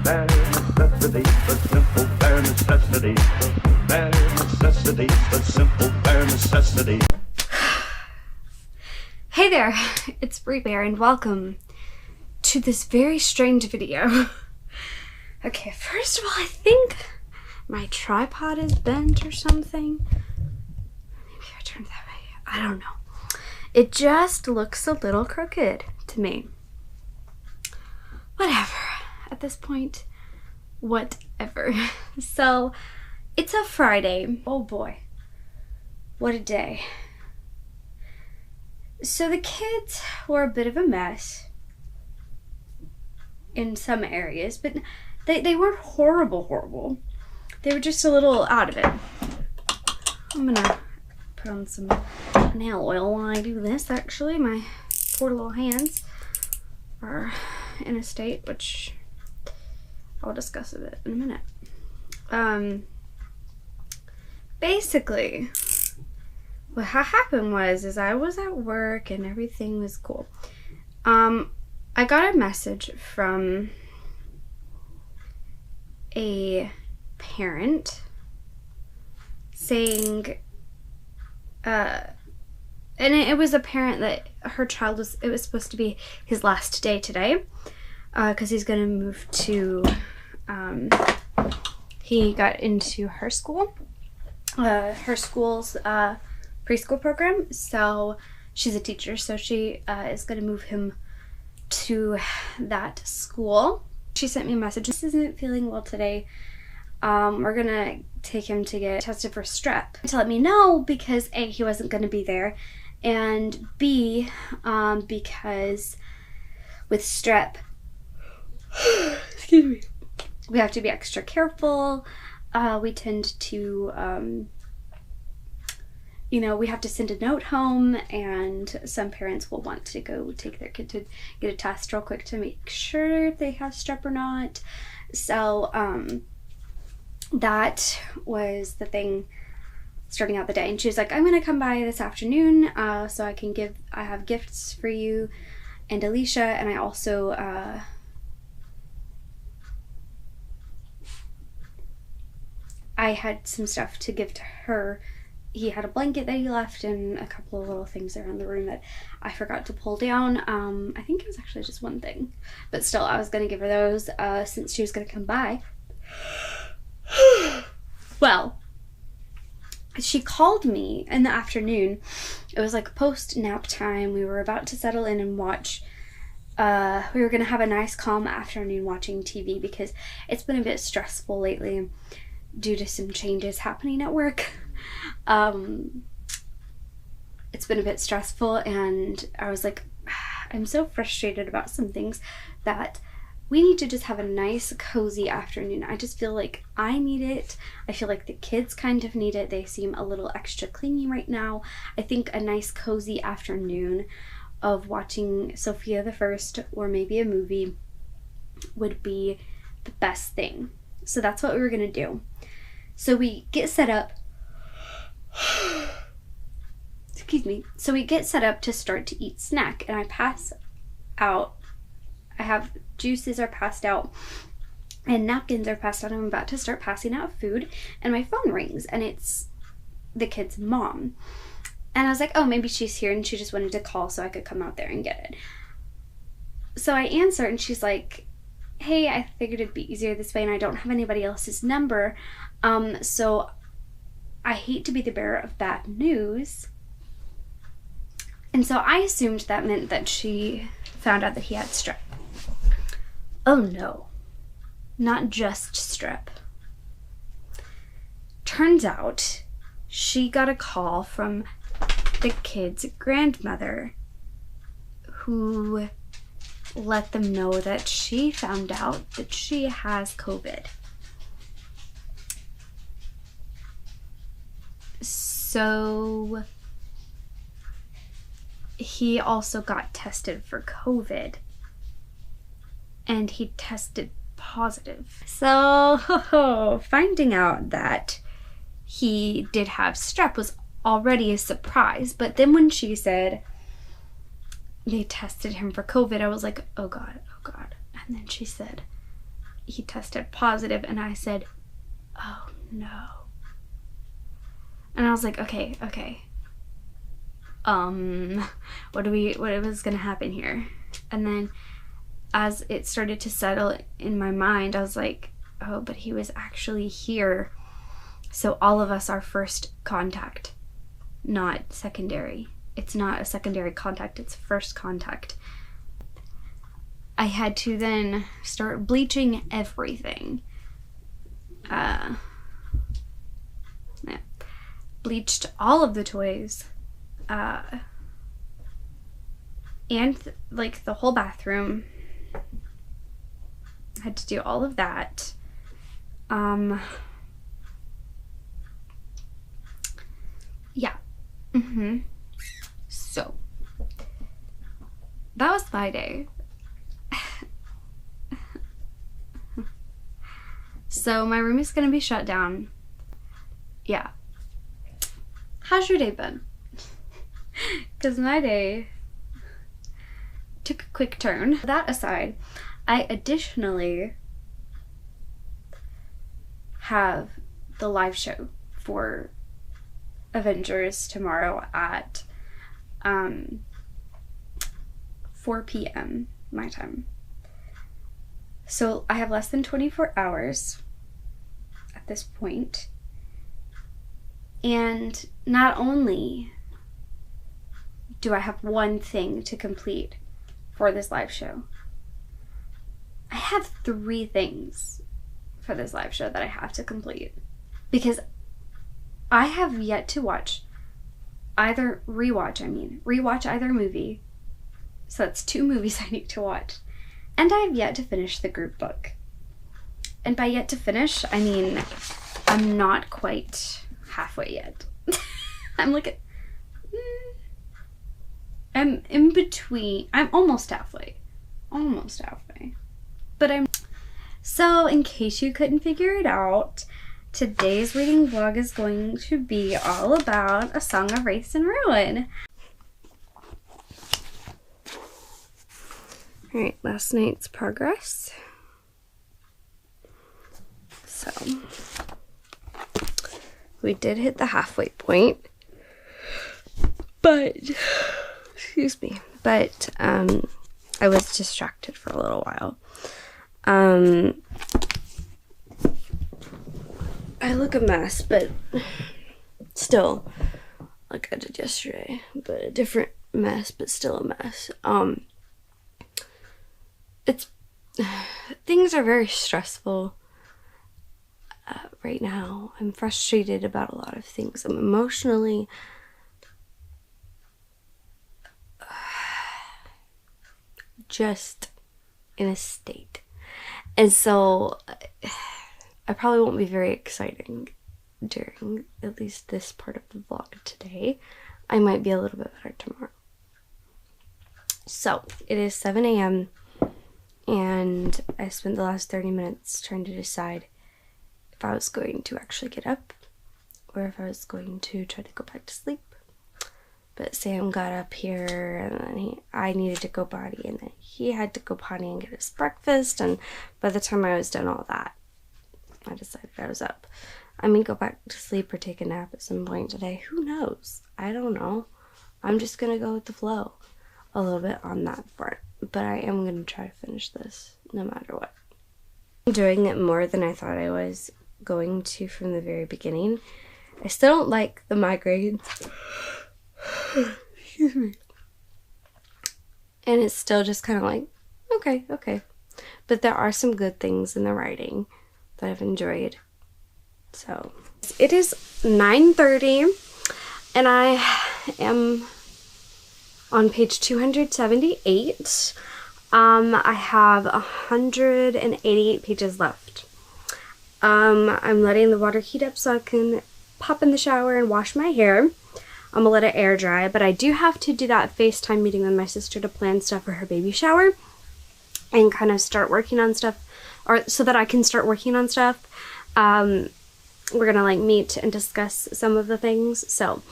Bare necessity, but simple bare necessity. Bare necessity, but simple bare necessity. Hey there, it's Brie Bear and welcome to this very strange video. Okay, first of all, I think my tripod is bent or something. Maybe I turned that way. I don't know. It just looks a little crooked to me. Whatever. At this point, whatever. So, it's a Friday. Oh boy. What a day. So the kids were a bit of a mess in some areas, but they weren't horrible. They were just a little out of it. I'm gonna put on some nail oil while I do this. Actually, my poor little hands are in a state which I'll discuss a bit in a minute. Basically, what happened was I was at work and everything was cool. I got a message from a parent saying, and it was a parent that her child it was supposed to be his last day today, because he's gonna move to, he got into her school. Her school's preschool program, so she's a teacher, so she is going to move him to that school. She sent me a message. This isn't feeling well today. We're gonna take him to get tested for strep, to let me know because A, he wasn't going to be there, and B, because with strep, excuse me, we have to be extra careful. We tend to, we have to send a note home, and some parents will want to go take their kid to get a test real quick to make sure if they have strep or not. So, that was the thing starting out the day. And she was like, I'm going to come by this afternoon, so I have gifts for you and Alicia, and I also, I had some stuff to give to her. He had a blanket that he left and a couple of little things around the room that I forgot to pull down. I think it was actually just one thing, but still I was going to give her those since she was going to come by. Well, she called me in the afternoon. It was like post nap time. We were about to settle in and watch. We were going to have a nice calm afternoon watching TV because it's been a bit stressful lately due to some changes happening at work. It's been a bit stressful, and I was like, I'm so frustrated about some things that we need to just have a nice cozy afternoon. I just feel like I need it. I feel like the kids kind of need it. They seem a little extra clingy right now. I think a nice cozy afternoon of watching Sophia the First or maybe a movie would be the best thing. So that's what we were gonna do. So we get set up. Excuse me. So we get set up to start to eat snack, and I pass out. I have juices are passed out and napkins are passed out. I'm about to start passing out food, and my phone rings, and it's the kid's mom. And I was like, oh, maybe she's here and she just wanted to call so I could come out there and get it. So I answer, and she's like, hey, I figured it'd be easier this way, and I don't have anybody else's number. So I hate to be the bearer of bad news. And so I assumed that meant that she found out that he had strep. Oh no, not just strep. Turns out she got a call from the kid's grandmother who let them know that she found out that she has COVID. So he also got tested for COVID, and he tested positive. So finding out that he did have strep was already a surprise, but then when she said they tested him for COVID, I was like, oh God, oh God. And then she said he tested positive, and I said, oh no. And I was like, okay. What was gonna happen here? And then as it started to settle in my mind, I was like, oh, but he was actually here. So all of us are first contact, not secondary. It's not a secondary contact, it's first contact. I had to then start bleaching everything. Yeah. Bleached all of the toys. And like the whole bathroom. I had to do all of that. Yeah. So that was my day. So my room is gonna be shut down. Yeah. How's your day been? Because my day took a quick turn. That aside, I additionally have the live show for Avengers tomorrow at 4 p.m. my time. So I have less than 24 hours at this point. And not only do I have one thing to complete for this live show, I have 3 things for this live show that I have to complete. Because I have yet to rewatch either movie. So that's 2 movies I need to watch. And I have yet to finish the group book. And by yet to finish, I mean I'm not quite halfway yet. I'm like, I'm in between. I'm almost halfway. But so in case you couldn't figure it out, today's reading vlog is going to be all about A Song of Wraiths and Ruin. Alright, last night's progress. So, we did hit the halfway point, but, excuse me, but, I was distracted for a little while. I look a mess, but still, like I did yesterday, but a different mess, but still a mess. Things are very stressful right now. I'm frustrated about a lot of things. I'm emotionally just in a state. And so I probably won't be very exciting during at least this part of the vlog today. I might be a little bit better tomorrow. So it is 7 a.m. and I spent the last 30 minutes trying to decide if I was going to actually get up or if I was going to try to go back to sleep. But Sam got up here and then I needed to go potty and then he had to go potty and get his breakfast, and by the time I was done all that, I decided I was up. I may go back to sleep or take a nap at some point today. Who knows? I don't know. I'm just gonna go with the flow a little bit on that front. But I am gonna try to finish this no matter what. I'm doing it more than I thought I was going to from the very beginning. I still don't like the migraines. Excuse me. And it's still just kind of like, okay. But there are some good things in the writing that I've enjoyed. So, it is 9:30 and I am on page 278. I have 188 pages left. I'm letting the water heat up so I can pop in the shower and wash my hair. I'm gonna let it air dry, but I do have to do that FaceTime meeting with my sister to plan stuff for her baby shower and kind of start working on stuff, or so that I can start working on stuff. We're gonna like meet and discuss some of the things, so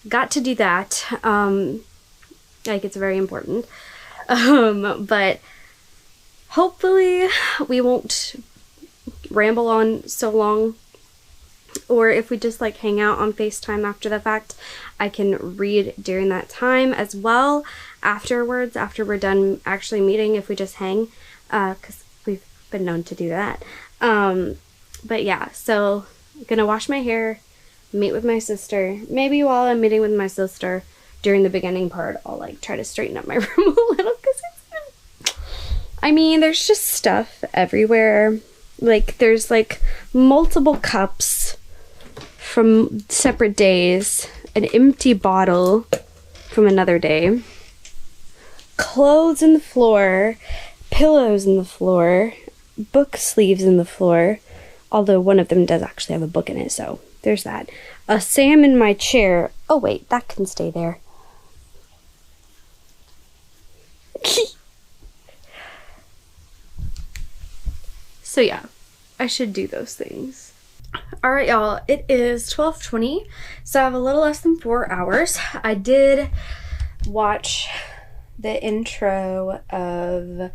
got to do that. Like, it's very important. But hopefully we won't ramble on so long. Or if we just like hang out on FaceTime after the fact, I can read during that time as well. Afterwards, after we're done actually meeting, if we just hang, because we've been known to do that. But yeah, so I'm gonna wash my hair, meet with my sister. Maybe while I'm meeting with my sister during the beginning part, I'll like try to straighten up my room a little, because I mean, there's just stuff everywhere. Like, there's like multiple cups from separate days, an empty bottle from another day, clothes in the floor, pillows in the floor, book sleeves in the floor, although one of them does actually have a book in it, so there's that. A Sam in my chair. Oh wait, that can stay there. So yeah, I should do those things. Alright y'all, it is 12:20, so I have a little less than 4 hours. I did watch the intro of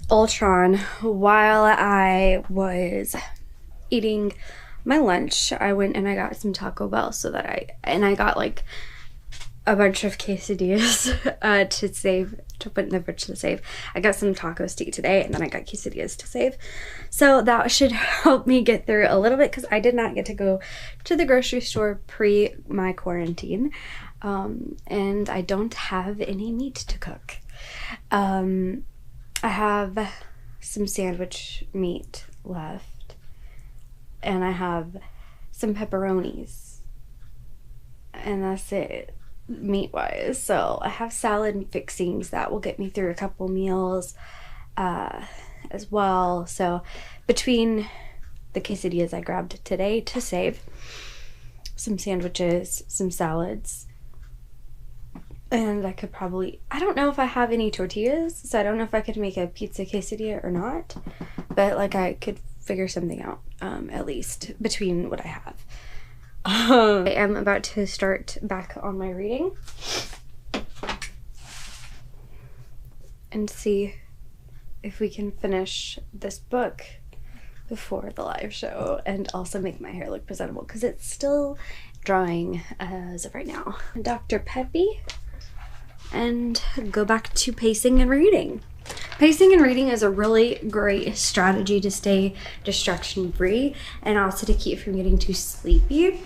Ultron while I was eating my lunch. I went and I got some Taco Bell I got like a bunch of quesadillas to put in the fridge to save. I got some tacos to eat today, and then I got quesadillas to save. So that should help me get through a little bit, because I did not get to go to the grocery store pre my quarantine. And I don't have any meat to cook. I have some sandwich meat left, and I have some pepperonis, and that's it meat wise. So I have salad fixings that will get me through a couple meals as well. So between the quesadillas I grabbed today to save, some sandwiches, some salads, and I could probably, I don't know if I have any tortillas, so I don't know if I could make a pizza quesadilla or not, but like I could figure something out at least between what I have. I am about to start back on my reading and see if we can finish this book before the live show, and also make my hair look presentable, because it's still drying as of right now. Dr. Peppy, and go back to pacing and reading. Pacing and reading is a really great strategy to stay distraction free, and also to keep from getting too sleepy.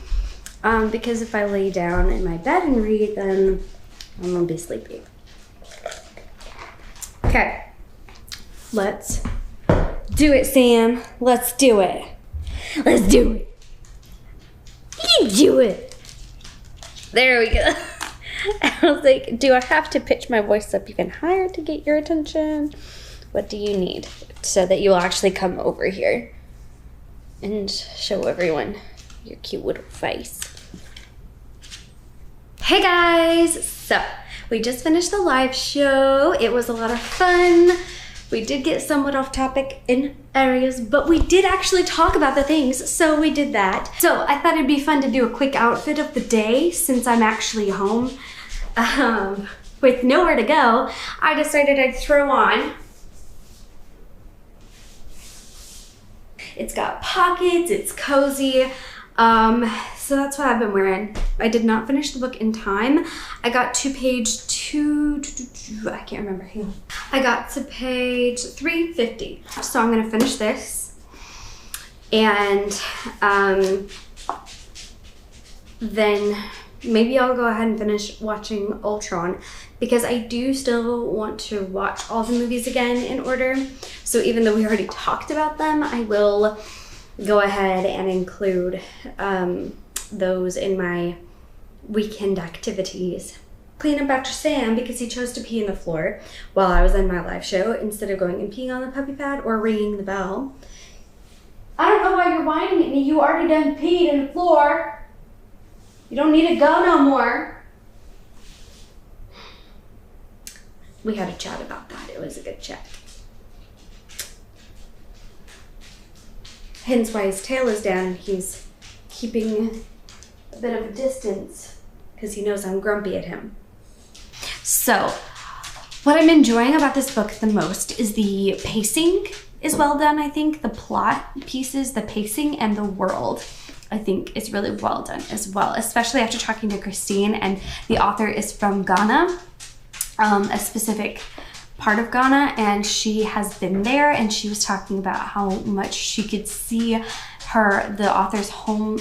Because if I lay down in my bed and read, then I'm gonna be sleepy. Okay, let's do it, Sam. Let's do it. Let's do it. You do it. There we go. I was like, do I have to pitch my voice up even higher to get your attention? What do you need so that you'll actually come over here and show everyone your cute little face? Hey guys! So, we just finished the live show. It was a lot of fun. We did get somewhat off topic in areas, but we did actually talk about the things, so we did that. So I thought it'd be fun to do a quick outfit of the day since I'm actually home with nowhere to go. I decided I'd throw on. It's got pockets, it's cozy. So that's what I've been wearing. I did not finish the book in time. I got to page I can't remember. Hang on. I got to page 350. So I'm gonna finish this. And then maybe I'll go ahead and finish watching Ultron, because I do still want to watch all the movies again in order. So even though we already talked about them, I will go ahead and include those in my weekend activities. Clean up after Sam because he chose to pee in the floor while I was in my live show instead of going and peeing on the puppy pad or ringing the bell. I don't know why you're whining at me. You already done peed in the floor. You don't need to go no more. We had a chat about that. It was a good chat. Hence why his tail is down and he's keeping a bit of a distance because he knows I'm grumpy at him. So, what I'm enjoying about this book the most is the pacing is well done, I think. The plot pieces, the pacing, and the world, I think, is really well done as well, especially after talking to Christine, and the author is from Ghana, a specific part of Ghana, and she has been there, and she was talking about how much she could see the author's home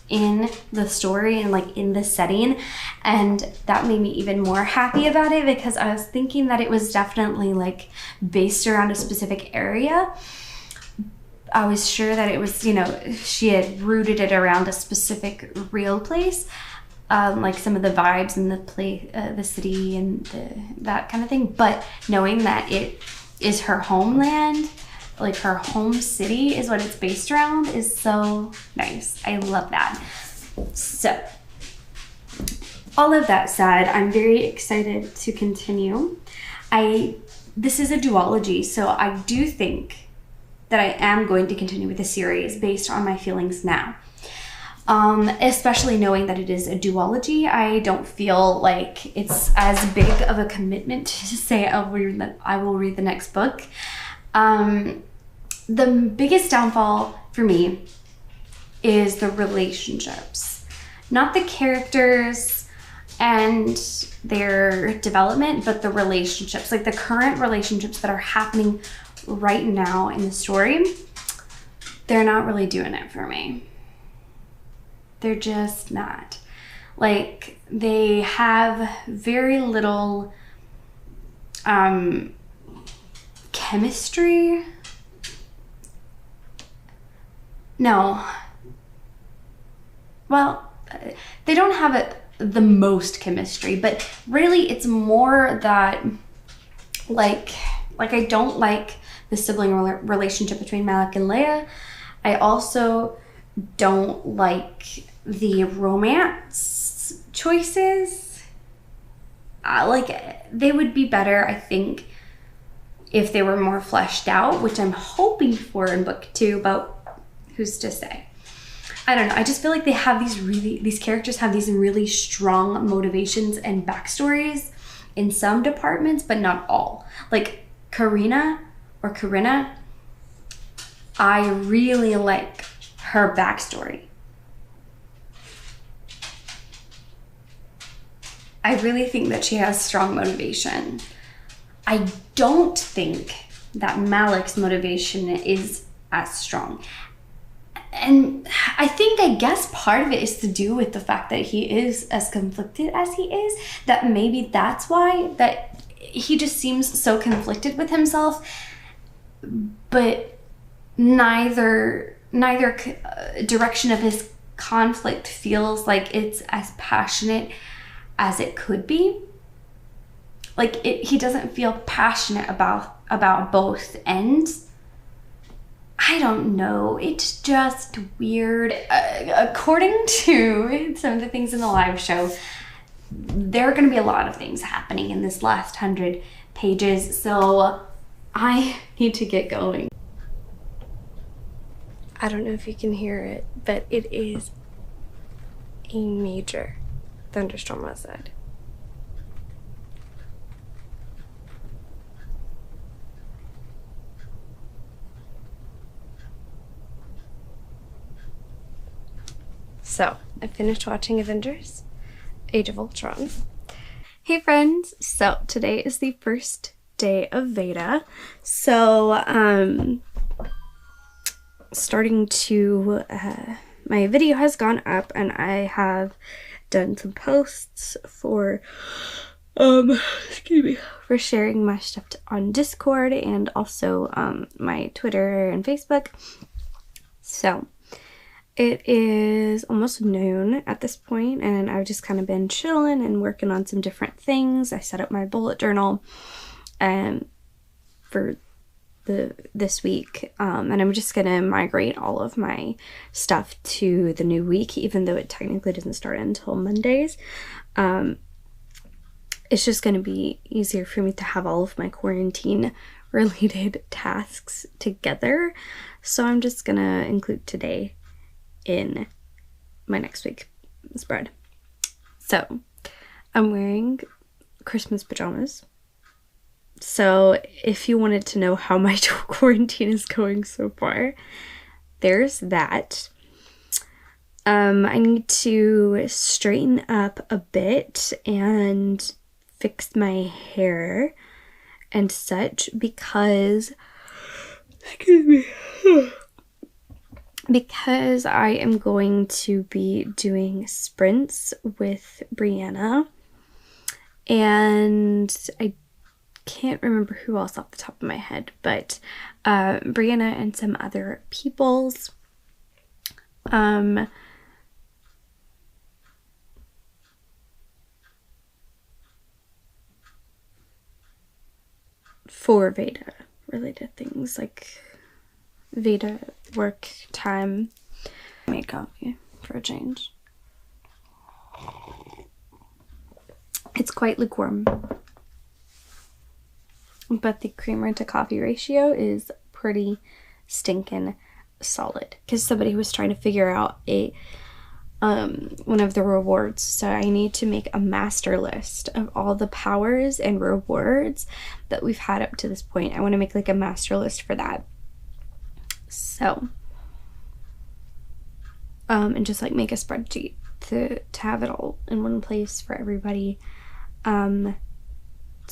in the story and like in the setting, and that made me even more happy about it, because I was thinking that it was definitely like based around a specific area. I was sure that it was, you know, she had rooted it around a specific real place, like some of the vibes in the city and that kind of thing. But knowing that it is her homeland, like her home city is what it's based around, is so nice. I love that. So, all of that said, I'm very excited to continue. This is a duology, so I do think that I am going to continue with the series based on my feelings now. Especially knowing that it is a duology, I don't feel like it's as big of a commitment to say I will read the next book. The biggest downfall for me is the relationships, not the characters and their development, but the relationships, like the current relationships that are happening right now in the story. They're not really doing it for me. They're just not. Like, they have very little chemistry. No. Well, they don't have the most chemistry, but really it's more that, like I don't like the sibling relationship between Malik and Leia. I also don't like the romance choices. Like, they would be better, I think, if they were more fleshed out, which I'm hoping for in book 2, but who's to say? I don't know. I just feel like these characters have these really strong motivations and backstories in some departments, but not all. Like Corinna, I really like her backstory. I really think that she has strong motivation. I don't think that Malik's motivation is as strong. And I guess part of it is to do with the fact that he is as conflicted as he is, that maybe that's why that he just seems so conflicted with himself, but neither direction of his conflict feels like it's as passionate as it could be. Like, he doesn't feel passionate about both ends. I don't know. It's just weird. According to some of the things in the live show, there are going to be a lot of things happening in this last 100 pages, so I need to get going. I don't know if you can hear it, but it is a major thunderstorm outside. So, I finished watching Avengers: Age of Ultron. Hey friends, so today is the first day of Veda. So, my video has gone up and I have done some posts for for sharing my stuff on Discord and also my Twitter and Facebook. So it is almost noon at this point, and I've just kind of been chilling and working on some different things. I set up my bullet journal for this week, and I'm just gonna migrate all of my stuff to the new week, even though it technically doesn't start until Mondays. It's just gonna be easier for me to have all of my quarantine related tasks together, so I'm just gonna include today in my next week spread. So I'm wearing Christmas pajamas. So if you wanted to know how my quarantine is going so far, there's that. I need to straighten up a bit and fix my hair and such because, excuse me, because I am going to be doing sprints with Brianna, and I can't remember who else off the top of my head, but Brianna and some other peoples. For Veda related things, like Veda work time. I made coffee for a change. It's quite lukewarm, but the creamer to coffee ratio is pretty stinking solid, because somebody was trying to figure out one of the rewards. So I need to make a master list of all the powers and rewards that we've had up to this point. I want to make like a master list for that. So and just like make a spreadsheet to have it all in one place for everybody, to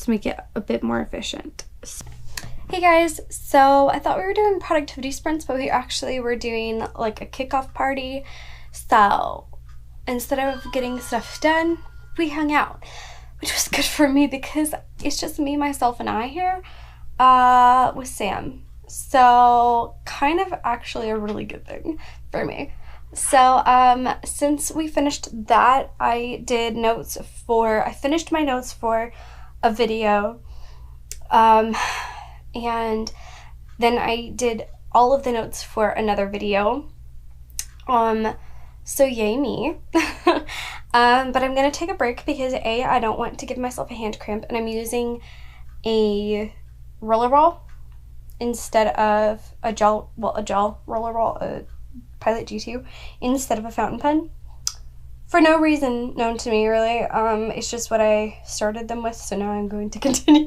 make it a bit more efficient. Hey guys, so I thought we were doing productivity sprints, but we actually were doing like a kickoff party. So instead of getting stuff done, we hung out, which was good for me because it's just me, myself, and I here with Sam. So kind of actually a really good thing for me. So since we finished that, I finished my notes for a video, and then I did all of the notes for another video. So yay me. But I'm gonna take a break because I don't want to give myself a hand cramp, and I'm using a roller instead of a gel roller roll, a Pilot G2 instead of a fountain pen, for no reason known to me really. It's just what I started them with, so now I'm going to continue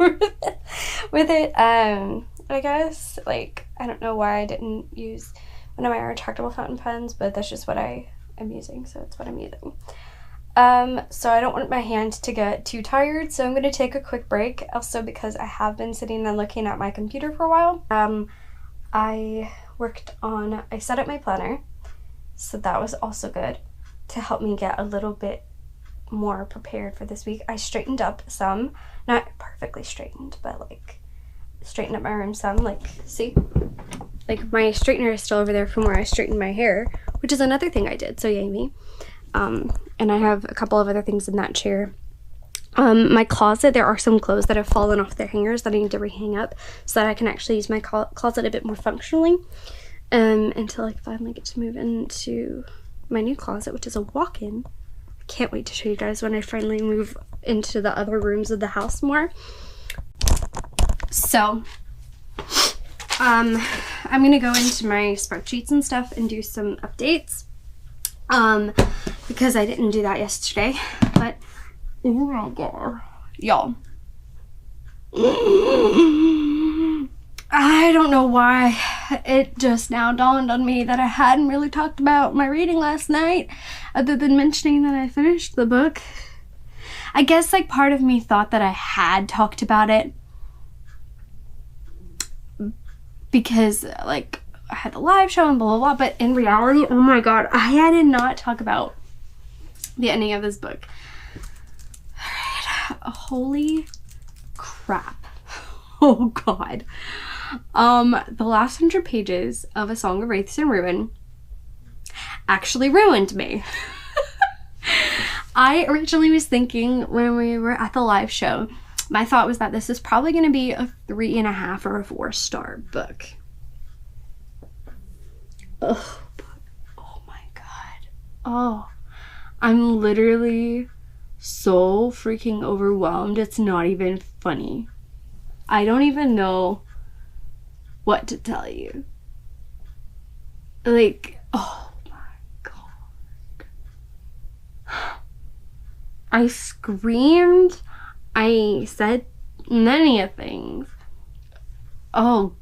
with it. I guess, like, I don't know why I didn't use one of my retractable fountain pens, but that's just what I am using, so it's what I'm using. So I don't want my hand to get too tired, so I'm going to take a quick break, also because I have been sitting and looking at my computer for a while. I set up my planner, so that was also good to help me get a little bit more prepared for this week. I straightened up some, not perfectly straightened, but like straightened up my room some, like, see? Like, my straightener is still over there from where I straightened my hair, which is another thing I did, so yay me. And I have a couple of other things in that chair. My closet, there are some clothes that have fallen off their hangers that I need to rehang up so that I can actually use my closet a bit more functionally, until I finally get to move into my new closet, which is a walk-in. I can't wait to show you guys when I finally move into the other rooms of the house more. So I'm gonna go into my spreadsheets and stuff and do some updates, because I didn't do that yesterday. But oh my god, y'all, I don't know why it just now dawned on me that I hadn't really talked about my reading last night, other than mentioning that I finished the book. I guess like part of me thought that I had talked about it because like I had the live show and blah blah blah, but in reality, oh my god, I did not talk about the ending of this book. Alright, holy crap. Oh god. The last 100 pages of A Song of Wraiths and Ruin actually ruined me. I originally was thinking when we were at the live show, my thought was that this is probably going to be a 3.5 or a 4-star book. Oh my god. Oh, I'm literally so freaking overwhelmed. It's not even funny. I don't even know what to tell you. Like, oh my god. I screamed. I said many of things. Oh,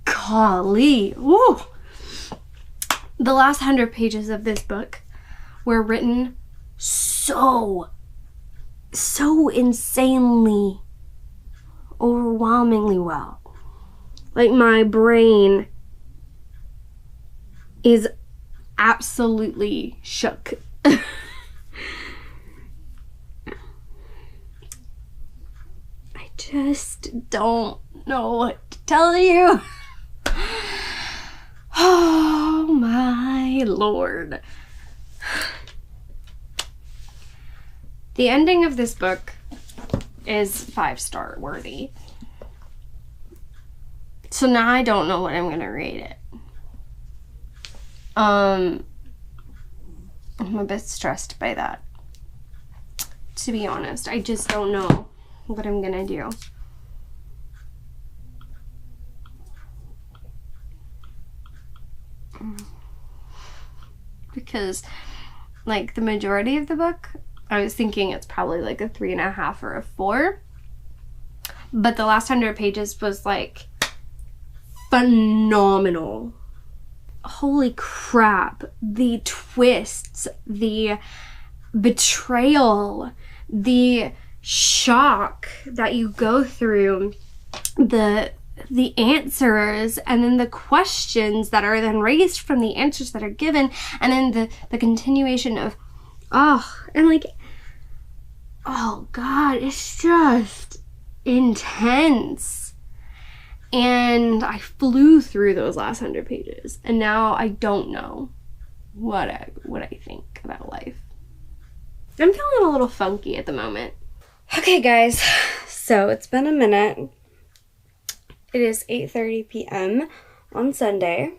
golly. Woo! The last 100 pages of this book were written so insanely, overwhelmingly well. Like, my brain is absolutely shook. I just don't know what to tell you. Oh my Lord. The ending of this book is 5-star worthy. So now I don't know what I'm gonna rate it. I'm a bit stressed by that. To be honest, I just don't know what I'm gonna do. Because, like, the majority of the book, I was thinking it's probably like a 3.5 or a 4. But the last 100 pages was like phenomenal. Holy crap. The twists, the betrayal, the shock that you go through, the answers, and then the questions that are then raised from the answers that are given, and then the continuation of, and like, oh God, it's just intense. And I flew through those last 100 pages, and now I don't know what I think about life. I'm feeling a little funky at the moment. Okay, guys, so it's been a minute. It is 8:30 p.m. on Sunday.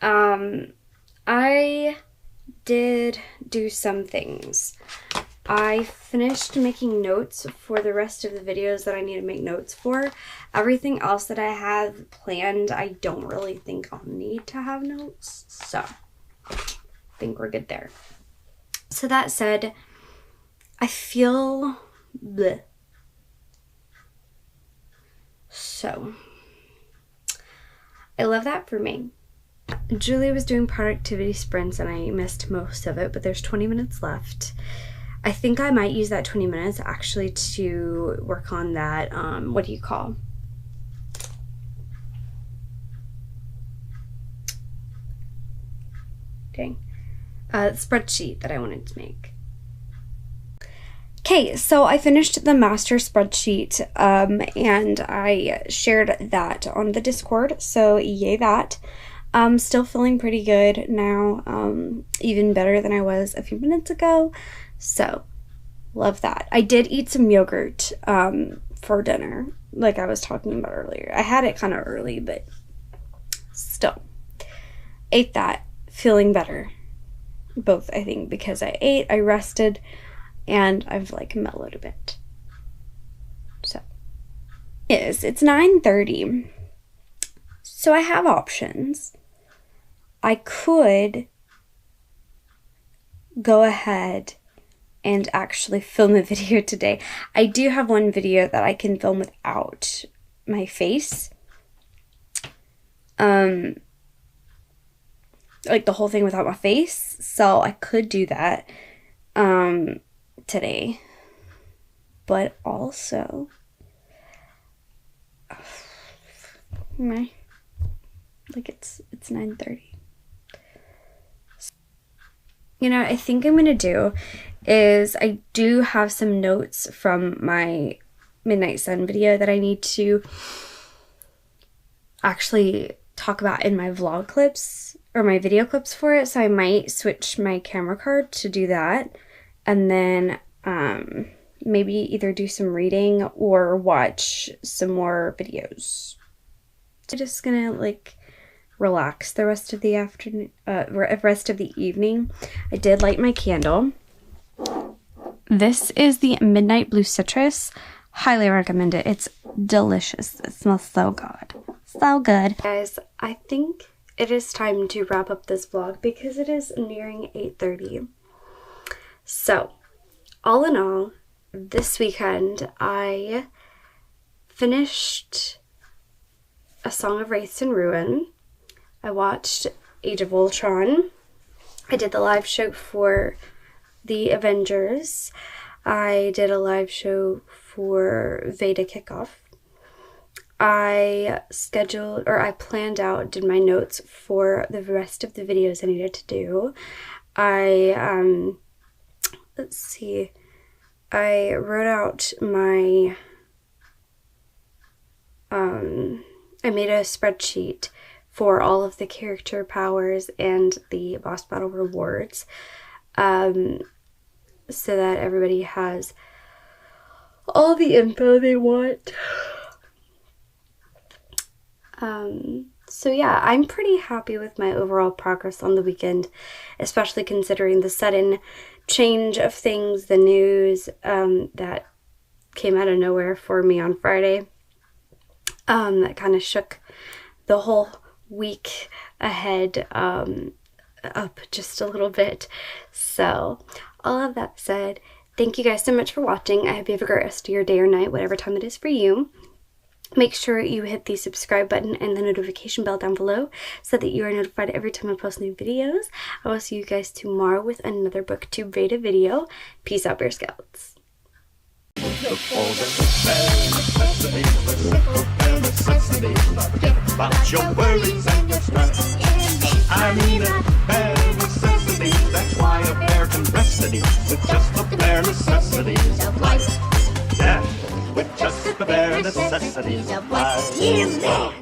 I did do some things. I finished making notes for the rest of the videos that I need to make notes for. Everything else that I have planned, I don't really think I'll need to have notes. So, I think we're good there. So that said, I feel bleh. So, I love that for me. Julie was doing productivity sprints and I missed most of it, but there's 20 minutes left. I think I might use that 20 minutes actually to work on that, what do you call? Spreadsheet that I wanted to make. Okay, so I finished the master spreadsheet, and I shared that on the Discord, so yay that. I'm still feeling pretty good now, even better than I was a few minutes ago, so love that. I did eat some yogurt for dinner, like I was talking about earlier. I had it kind of early, but still. Ate that, feeling better. Both, I think, because I ate, I rested, and I've like mellowed a bit. So, it's 9:30. So I have options. I could go ahead and actually film a video today. I do have one video that I can film without my face. Like the whole thing without my face. So I could do that today. But also, like it's 9:30. You know, I think I'm gonna do is I do have some notes from my Midnight Sun video that I need to actually talk about in my vlog clips or my video clips for it, so I might switch my camera card to do that, and then maybe either do some reading or watch some more videos. I'm just gonna like relax the rest of the afternoon, rest of the evening. I did light my candle. This is the Midnight Blue Citrus. Highly recommend it. It's delicious. It smells so good. So good. Guys, I think it is time to wrap up this vlog because it is nearing 8:30. So, all in all, this weekend I finished A Song of Wraiths and Ruin. I watched Age of Ultron. I did the live show for the Avengers. I did a live show for Veda Kickoff. I planned out, did my notes for the rest of the videos I needed to do. I wrote out my, I made a spreadsheet for all of the character powers and the boss battle rewards, so that everybody has all the info they want. So yeah, I'm pretty happy with my overall progress on the weekend, especially considering the sudden change of things, the news that came out of nowhere for me on Friday. That kind of shook the whole week ahead up just a little bit. So all of that said, thank you guys so much for watching. I hope you have a great rest of your day or night, whatever time it is for you. Make sure you hit the subscribe button and the notification bell down below so that you are notified every time I post new videos. I will see you guys tomorrow with another BookTube Veda video. Peace out, Bear Scouts. Look for the bare necessities, the simple bare necessities. Forget about your worries and your stress. I mean it, bare necessities. That's why a bear can rest at ease with just the bare necessities of life. Yeah, with just the bare necessities of life.